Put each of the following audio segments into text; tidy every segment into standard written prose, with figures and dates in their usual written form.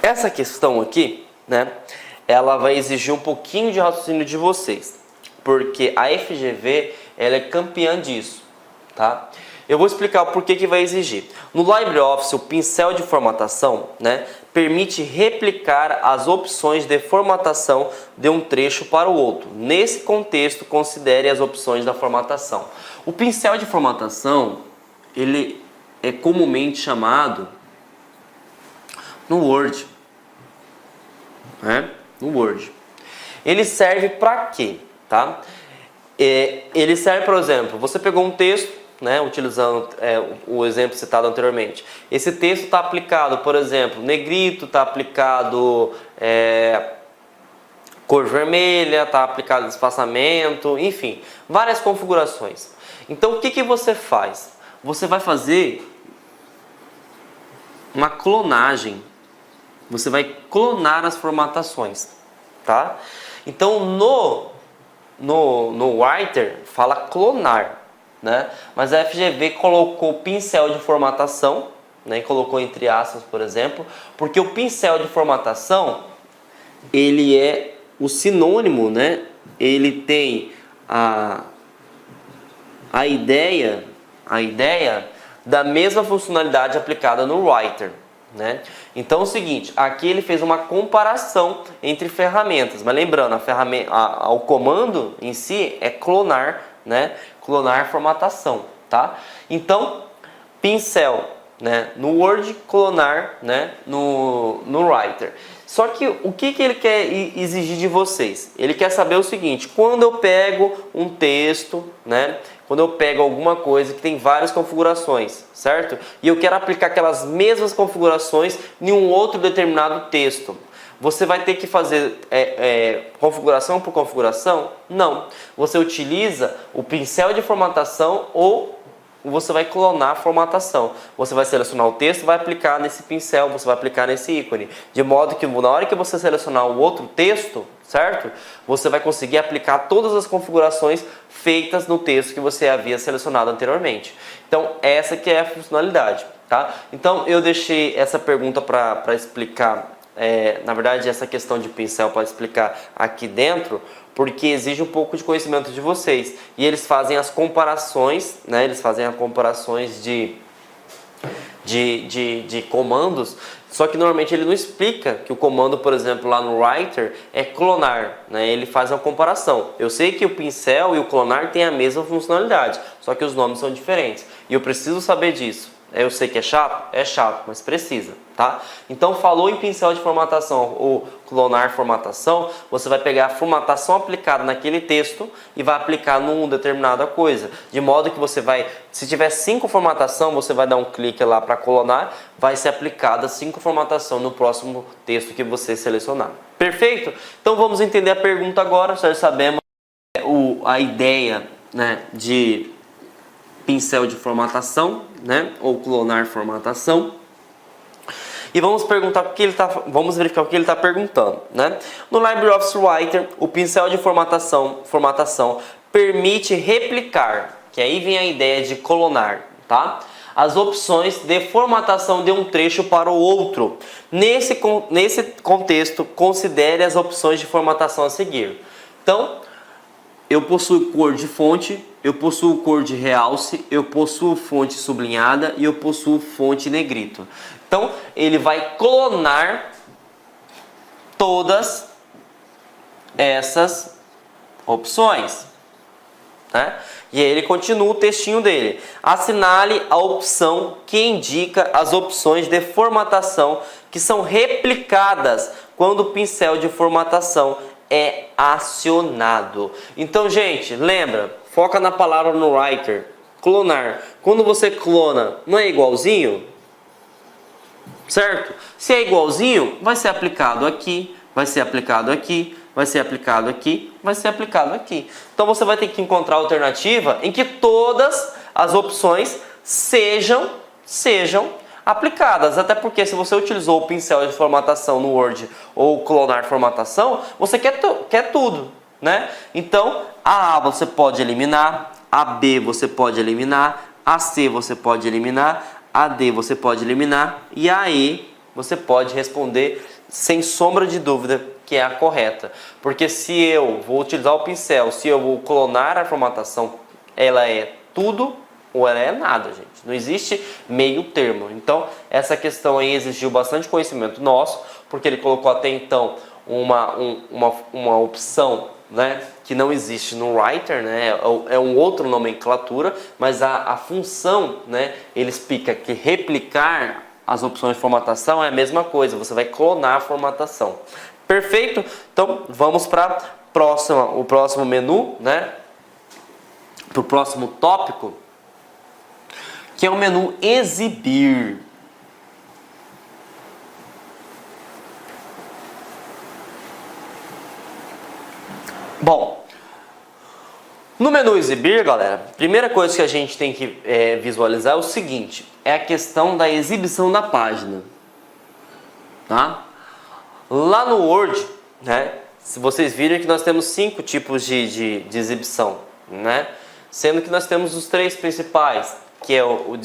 Essa questão aqui, né, ela vai exigir um pouquinho de raciocínio de vocês, porque a FGV, ela é campeã disso, tá? Eu vou explicar o porquê que vai exigir. No LibreOffice, o pincel de formatação, né, permite replicar as opções de formatação de um trecho para o outro. Nesse contexto, considere as opções da formatação. O pincel de formatação, ele é comumente chamado no Word, né? No Word. Ele serve para quê, tá? Ele serve, por exemplo, você pegou um texto, né, utilizando o exemplo citado anteriormente. Esse texto está aplicado, por exemplo, negrito, está aplicado cor vermelha, está aplicado espaçamento, enfim, várias configurações. Então, o que que você faz? Você vai fazer uma clonagem. Você vai clonar as formatações, tá? Então, no Writer fala clonar, né? Mas a FGV colocou pincel de formatação, né? Colocou entre aspas, por exemplo, porque o pincel de formatação, ele é o sinônimo, né? Ele tem a ideia da mesma funcionalidade aplicada no Writer, né? Então é o seguinte, aqui ele fez uma comparação entre ferramentas, mas lembrando, o comando em si é clonar, né? Clonar formatação, tá? Então, pincel, né, no Word, clonar, né, no Writer. Só que o que ele quer exigir de vocês? Ele quer saber o seguinte: quando eu pego um texto, né, quando eu pego alguma coisa que tem várias configurações, certo? E eu quero aplicar aquelas mesmas configurações em um outro determinado texto, você vai ter que fazer configuração por configuração? Não. Você utiliza o pincel de formatação ou você vai clonar a formatação. Você vai selecionar o texto, vai aplicar nesse pincel, você vai aplicar nesse ícone. De modo que na hora que você selecionar o outro texto, certo? Você vai conseguir aplicar todas as configurações feitas no texto que você havia selecionado anteriormente. Então, essa que é a funcionalidade, tá? Então, eu deixei essa pergunta para explicar, na verdade, essa questão de pincel para explicar aqui dentro, porque exige um pouco de conhecimento de vocês. E eles fazem as comparações, né? Eles fazem as comparações de comandos, só que normalmente ele não explica que o comando, por exemplo, lá no Writer é clonar, né? Ele faz uma comparação. Eu sei que o pincel e o clonar têm a mesma funcionalidade, só que os nomes são diferentes. E eu preciso saber disso. Eu sei que é chato, mas precisa, tá? Então, falou em pincel de formatação ou clonar formatação, você vai pegar a formatação aplicada naquele texto e vai aplicar numa determinada coisa. De modo que você vai, se tiver 5 formatação, você vai dar um clique lá para clonar, vai ser aplicada 5 formatação no próximo texto que você selecionar. Perfeito? Então, vamos entender a pergunta agora. Já sabemos a ideia, né, de pincel de formatação, né, ou clonar formatação. E vamos vamos verificar o que ele está perguntando, né? No LibreOffice Writer, o pincel de formatação permite replicar, que aí vem a ideia de clonar, tá? As opções de formatação de um trecho para o outro. Nesse contexto, considere as opções de formatação a seguir. Então, eu possuo cor de fonte, eu possuo cor de realce, eu possuo fonte sublinhada e eu possuo fonte negrito. Então, ele vai clonar todas essas opções, né? E aí ele continua o textinho dele. Assinale a opção que indica as opções de formatação que são replicadas quando o pincel de formatação é acionado. Então, gente, lembra, foca na palavra no Writer, clonar. Quando você clona, não é igualzinho? Certo? Se é igualzinho, vai ser aplicado aqui, vai ser aplicado aqui, vai ser aplicado aqui, vai ser aplicado aqui. Então você vai ter que encontrar a alternativa em que todas as opções sejam aplicadas, até porque se você utilizou o pincel de formatação no Word ou clonar formatação, você quer tudo, né? Então, a A você pode eliminar, a B você pode eliminar, a C você pode eliminar, a D você pode eliminar e a E você pode responder sem sombra de dúvida que é a correta. Porque se eu vou utilizar o pincel, se eu vou clonar a formatação, ela é tudo ou ela é nada, gente. Não existe meio termo. Então, essa questão aí exigiu bastante conhecimento nosso, porque ele colocou até então uma opção, né, que não existe no Writer, né, é um outro nomenclatura, mas a função, né, ele explica que replicar as opções de formatação é a mesma coisa, você vai clonar a formatação. Perfeito? Então, vamos para o próximo menu, né, para o próximo tópico, que é o menu exibir. Bom, no menu exibir, galera, primeira coisa que a gente tem que visualizar é o seguinte, é a questão da exibição da página, tá? Lá no Word, né, se vocês viram que nós temos 5 tipos de exibição, né? Sendo que nós temos os 3 principais, que é o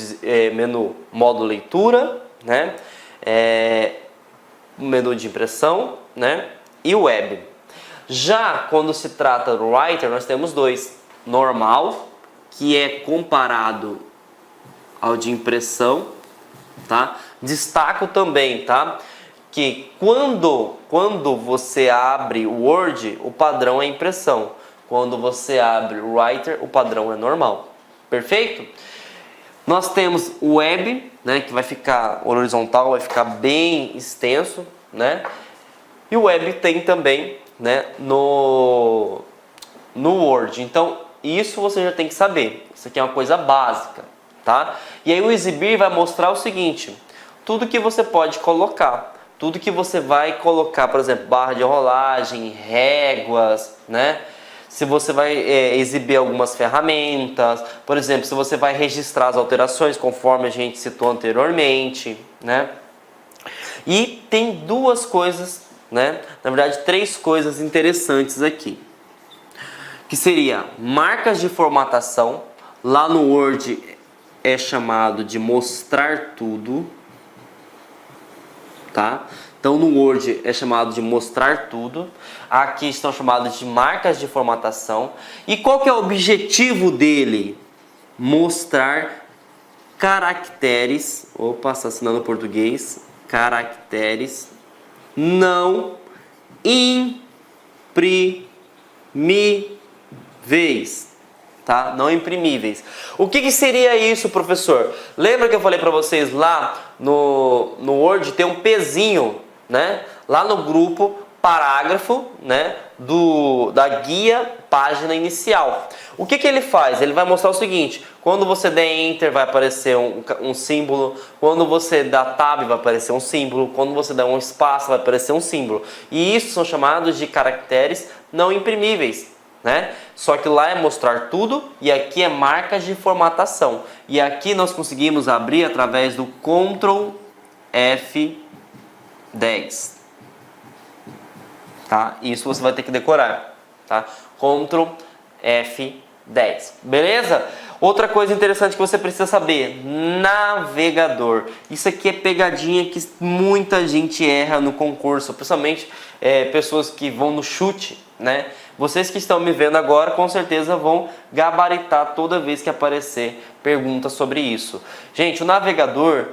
menu modo leitura, né? O menu de impressão, né? E o web. Já quando se trata do Writer, nós temos 2. Normal, que é comparado ao de impressão, tá? Destaco também, tá? Que quando você abre o Word, o padrão é impressão. Quando você abre o Writer, o padrão é normal. Perfeito? Nós temos o web, né, que vai ficar horizontal, vai ficar bem extenso, né? E o web tem também, né, no Word. Então, isso você já tem que saber. Isso aqui é uma coisa básica, tá? E aí o exibir vai mostrar o seguinte, tudo que você pode colocar, tudo que você vai colocar, por exemplo, barra de rolagem, réguas, né? Se você vai exibir algumas ferramentas, por exemplo, se você vai registrar as alterações, conforme a gente citou anteriormente, né? E tem 2 coisas, né? Na verdade, 3 coisas interessantes aqui. Que seria marcas de formatação. Lá no Word é chamado de mostrar tudo, tá? Então no Word é chamado de mostrar tudo. Aqui estão chamadas de marcas de formatação. E qual que é o objetivo dele? Mostrar caracteres. Opa, está assinando em português. Caracteres não imprimíveis. Tá? Não imprimíveis. O que seria isso, professor? Lembra que eu falei para vocês lá no Word tem um pezinho, né? Lá no grupo parágrafo, né? Da guia página inicial. O que ele faz? Ele vai mostrar o seguinte, quando você der Enter vai aparecer um símbolo, quando você dá Tab vai aparecer um símbolo, quando você der um espaço vai aparecer um símbolo. E isso são chamados de caracteres não imprimíveis, né? Só que lá é mostrar tudo e aqui é marcas de formatação. E aqui nós conseguimos abrir através do Ctrl F10. Tá? Isso você vai ter que decorar, tá? Ctrl F10. Beleza? Outra coisa interessante que você precisa saber, navegador. Isso aqui é pegadinha que muita gente erra no concurso, principalmente pessoas que vão no chute, né? Vocês que estão me vendo agora, com certeza vão gabaritar toda vez que aparecer pergunta sobre isso. Gente, o navegador,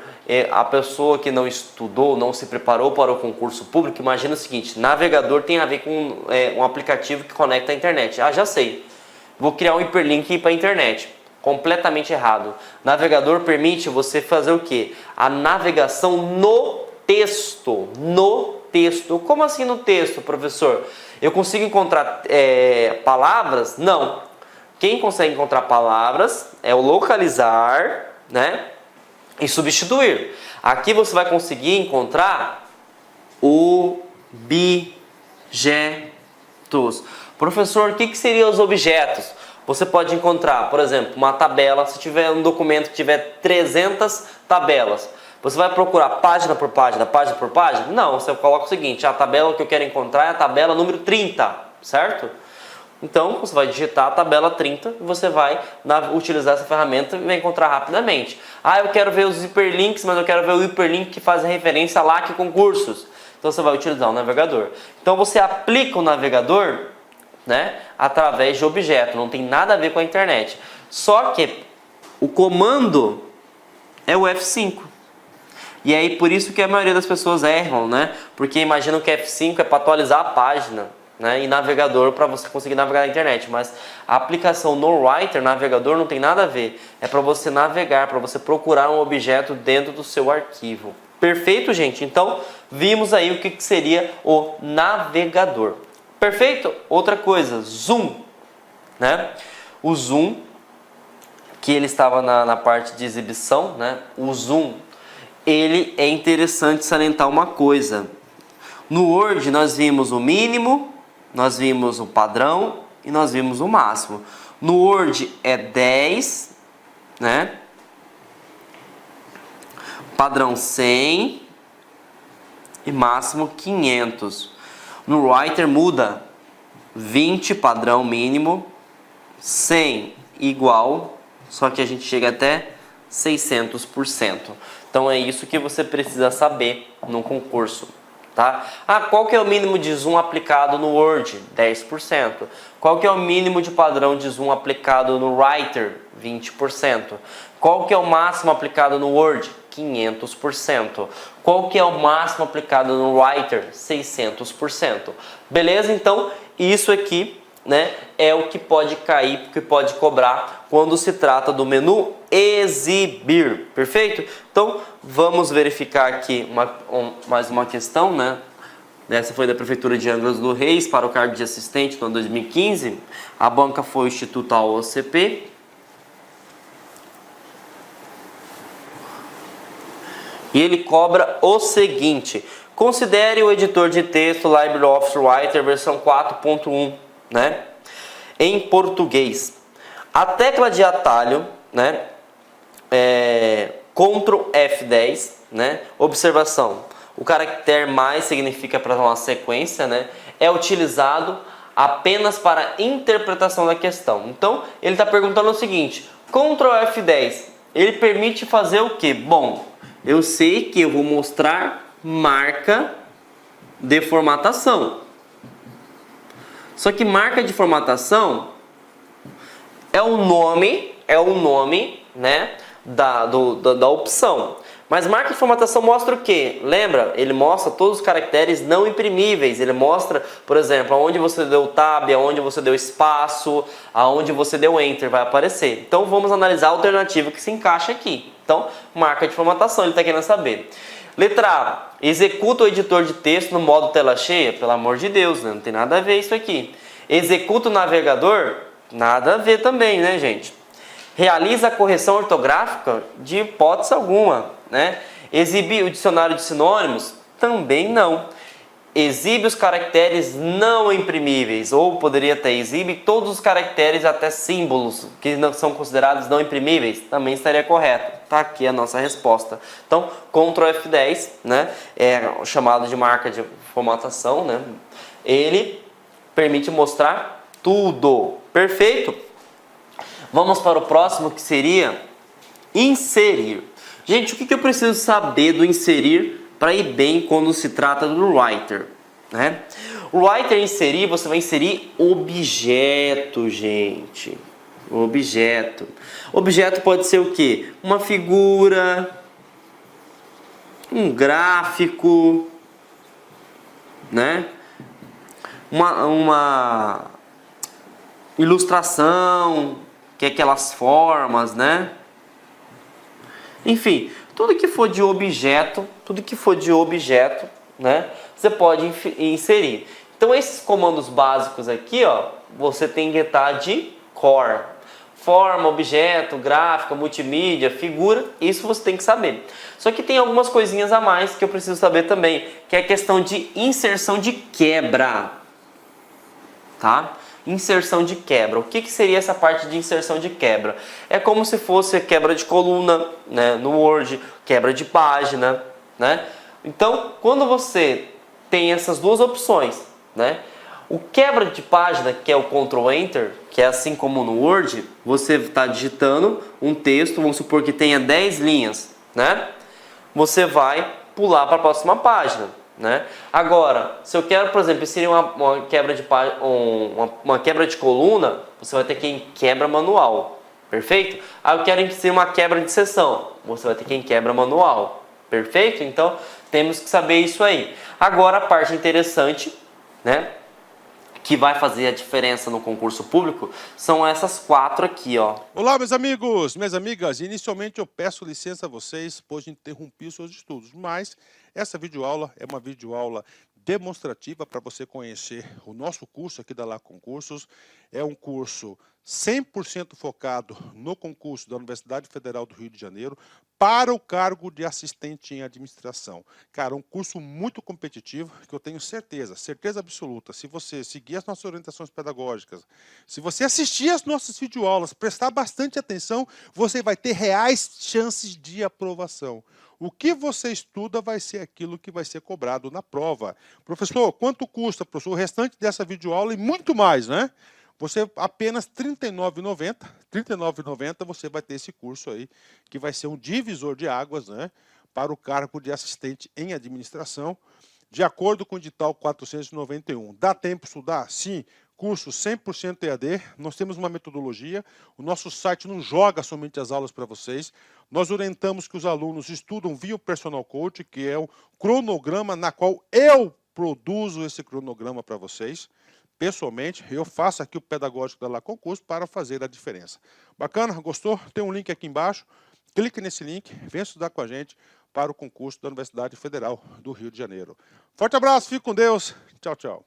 a pessoa que não estudou, não se preparou para o concurso público, imagina o seguinte, navegador tem a ver com um aplicativo que conecta à internet. Ah, já sei, vou criar um hiperlink para a internet. Completamente errado. Navegador permite você fazer o quê? A navegação no texto. No texto. Como assim no texto, professor? Eu consigo encontrar palavras? Não. Quem consegue encontrar palavras é o localizar, né? E substituir. Aqui você vai conseguir encontrar objetos. Professor, o que seriam os objetos? Você pode encontrar, por exemplo, uma tabela, se tiver um documento que tiver 300 tabelas. Você vai procurar página por página, página por página? Não, você coloca o seguinte, a tabela que eu quero encontrar é a tabela número 30, certo? Então, você vai digitar a tabela 30 e você vai utilizar essa ferramenta e vai encontrar rapidamente. Ah, eu quero ver os hiperlinks, mas eu quero ver o hiperlink que faz referência a LAC concursos. então você vai utilizar o navegador. Então você aplica o navegador, né, através de objeto, não tem nada a ver com a internet. Só que o comando é o F5. E aí por isso que a maioria das pessoas erram, né? Porque imaginam que F5 é para atualizar a página, né? E navegador para você conseguir navegar na internet. Mas a aplicação no Writer, navegador, não tem nada a ver. É para você navegar, para você procurar um objeto dentro do seu arquivo. Perfeito, gente? Então vimos aí o que seria o navegador. Perfeito? Outra coisa, zoom, né? O zoom, que ele estava na parte de exibição, né? O zoom, ele é interessante salientar uma coisa. No Word nós vimos o mínimo, nós vimos o padrão e nós vimos o máximo. No Word é 10, né? Padrão 100 e máximo 500. No Writer muda 20 padrão mínimo, 100 igual, só que a gente chega até 600%. Então é isso que você precisa saber no concurso, tá? Ah, qual que é o mínimo de zoom aplicado no Word? 10%. Qual que é o mínimo de padrão de zoom aplicado no Writer? 20%. Qual que é o máximo aplicado no Word? 500%. Qual que é o máximo aplicado no Writer? 600%. Beleza? Então, isso aqui, né, é o que pode cair, o que pode cobrar quando se trata do menu exibir. Perfeito? Então, vamos verificar aqui mais uma questão, né? Essa foi da Prefeitura de Angra dos Reis para o cargo de assistente no ano 2015. A banca foi o Instituto AOCP. E ele cobra o seguinte: considere o editor de texto LibreOffice Writer versão 4.1, né, em português. A tecla de atalho, né, Ctrl F10, né, observação, o caractere mais significa para uma sequência, né, é utilizado apenas para interpretação da questão. Então, ele está perguntando o seguinte: Ctrl F10, ele permite fazer o que? Bom, eu sei que eu vou mostrar marca de formatação. Só que marca de formatação é o nome, né, da opção. Mas marca de formatação mostra o quê? Lembra? Ele mostra todos os caracteres não imprimíveis. Ele mostra, por exemplo, aonde você deu tab, aonde você deu espaço, aonde você deu enter, vai aparecer. Então vamos analisar a alternativa que se encaixa aqui. Então, marca de formatação, ele está querendo saber. Letra A, executa o editor de texto no modo tela cheia? Pelo amor de Deus, né? Não tem nada a ver isso aqui. Executa o navegador? Nada a ver também, né, gente? Realiza a correção ortográfica? De hipótese alguma, né? Exibe o dicionário de sinônimos? Também não. Exibe os caracteres não imprimíveis, ou poderia até exibe todos os caracteres até símbolos que não são considerados não imprimíveis, também estaria correto. Tá aqui a nossa resposta. Então, Ctrl F10, né, é chamado de marca de formatação, né? Ele permite mostrar tudo. Perfeito? Vamos para o próximo, que seria inserir. Gente, o que eu preciso saber do inserir para ir bem quando se trata do Writer, né? O Writer inserir, você vai inserir objeto, gente. Objeto. Objeto pode ser o quê? Uma figura, um gráfico, né? Uma ilustração, que é aquelas formas, né? Enfim, tudo que for de objeto, né, você pode inserir. Então esses comandos básicos aqui, ó, você tem que estar de core. Forma, objeto, gráfica, multimídia, figura, isso você tem que saber. Só que tem algumas coisinhas a mais que eu preciso saber também, que é a questão de inserção de quebra, tá? Inserção de quebra. O que seria essa parte de inserção de quebra? É como se fosse quebra de coluna, né, no Word, quebra de página, né? Então, quando você tem essas duas opções, né, o quebra de página, que é o Ctrl Enter, que é assim como no Word, você está digitando um texto, vamos supor que tenha 10 linhas, né? Você vai pular para a próxima página. né? Agora, se eu quero, por exemplo, inserir uma quebra de uma quebra de coluna, você vai ter que ir em quebra manual, perfeito? Eu quero inserir uma quebra de seção, você vai ter que ir em quebra manual, perfeito? Então, temos que saber isso aí. Agora, a parte interessante, né, que vai fazer a diferença no concurso público, são essas 4 aqui, ó. Olá, meus amigos, minhas amigas. Inicialmente eu peço licença a vocês, pois interrompi os seus estudos, mas essa videoaula é uma videoaula demonstrativa para você conhecer o nosso curso aqui da La Concursos. É um curso 100% focado no concurso da Universidade Federal do Rio de Janeiro para o cargo de assistente em administração. Cara, um curso muito competitivo que eu tenho certeza absoluta, se você seguir as nossas orientações pedagógicas, se você assistir as nossas videoaulas, prestar bastante atenção, você vai ter reais chances de aprovação. O que você estuda vai ser aquilo que vai ser cobrado na prova. Professor, quanto custa, professor, o restante dessa videoaula e muito mais, né? Você apenas R$ 39,90, R$ 39,90 você vai ter esse curso aí, que vai ser um divisor de águas, né, para o cargo de assistente em administração, de acordo com o edital 491. Dá tempo de estudar? Sim. Curso 100% EAD, nós temos uma metodologia, o nosso site não joga somente as aulas para vocês, nós orientamos que os alunos estudam via o Personal Coach, que é o cronograma na qual eu produzo esse cronograma para vocês. Pessoalmente, eu faço aqui o pedagógico da La Concurso para fazer a diferença. Bacana? Gostou? Tem um link aqui embaixo. Clique nesse link, venha estudar com a gente para o concurso da Universidade Federal do Rio de Janeiro. Forte abraço, fique com Deus. Tchau, tchau.